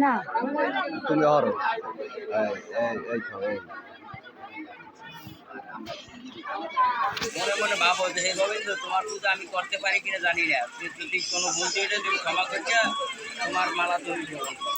না তুমি হরো এই তো এই মনে মনে ভাবো যে হে গোবিন্দ তোমার পূজা আমি করতে পারি কিনা জানি না, যদি কোনো ভুল ত্রুটি তুমি ক্ষমা করিয়া তোমার মালা তুমি গ্রহণ করো।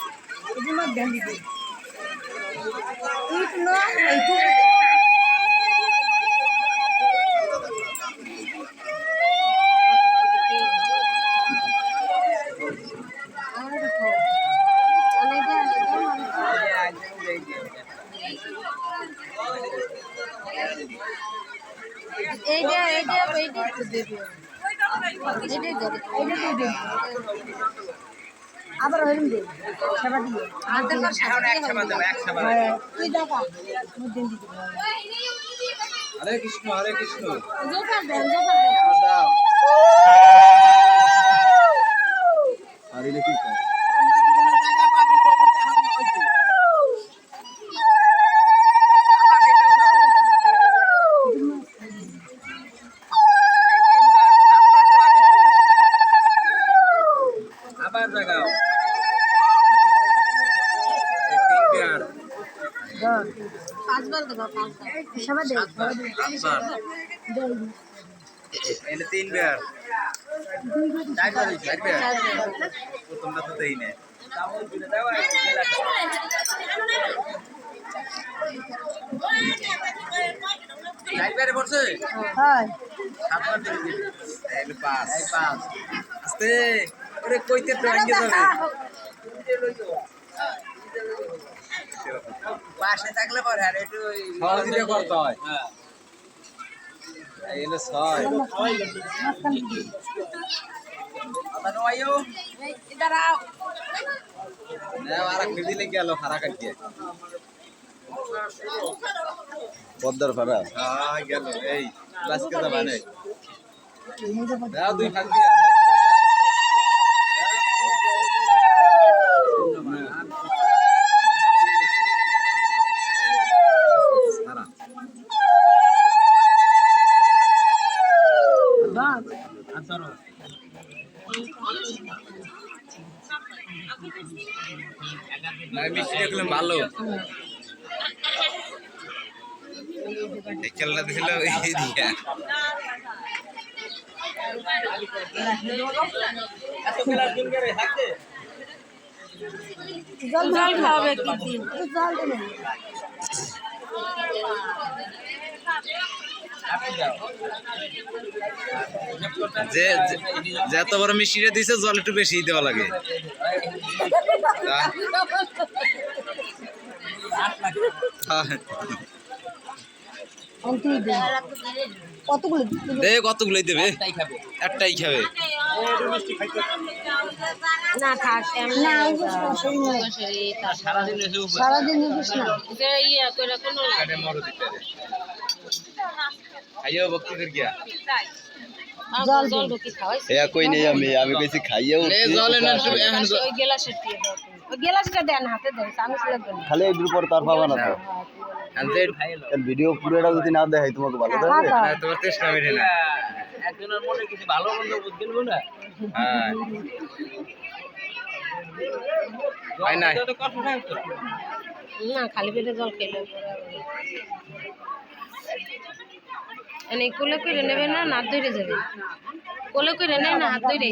আবার হইম দে সেবা দিও এখন একসাথে দেবো, একসাথে তুই দেখা মুদিন দিবি হরে কৃষ্ণ হরে কৃষ্ণ জোফার দেন দাও আরে দেখি কর আবার জাগাও পাঁচবার দেবো পাঁচবার সেবা দে এলে 3 বার 4 বার তোমরা তো দেই না লাইব্রেরি পড়ছে হয় 7 বার দিবি এলে 5 আস্তে ওরে কইতে তো আঙ্গে যাবে পাশে থাকলে পরে আর একটু সহজে করতে হয় হ্যাঁ এলে ছয় আবার আয়ো ইধার আও না আর এক দিলে গেল খারা কাটিয়ে পদ্মার ফাড়া হ্যাঁ গেল এই ক্লাস কে যাবা নাই দাও দুই ভাগ দিয়া মিষ্টি দেখলাম ভালো এই খেলনা দিছিল এই দিয়া জল খাওয়াবে কি দিন জল দেবে যে যত বড় মিষ্টিটা দিছে জল একটু বেশি দেওয়া লাগে কতগুলো দে কতগুলোই দেবে একটাই খাবে না থাক না সারাদিন নিস না খাইও ভক্তি কর গিয়া জল জল ঢুকি খাওয়াই এ কই নেই আমি কইছি খাইও জল এনে ওই গ্লাসে দিয়ে দাও ওই গ্লাসটা দেন হাতে দেন চামচ লাগবে না খালি এর উপর তার পাবা না তো আনজেড খাইলো এর ভিডিও পুরোটা যদি না দেখাই তোমাকে ভালো লাগবে তোমার চেষ্টা মেটে না একজনের মনে কিছু ভালো মন্দ বুঝবেন না হ্যাঁ ভাই নাই না খালি পেটে জল খেলে মানে কোলে করে নেবে না হাত ধরে যাবে কোলে করে নেয় না হাত ধরে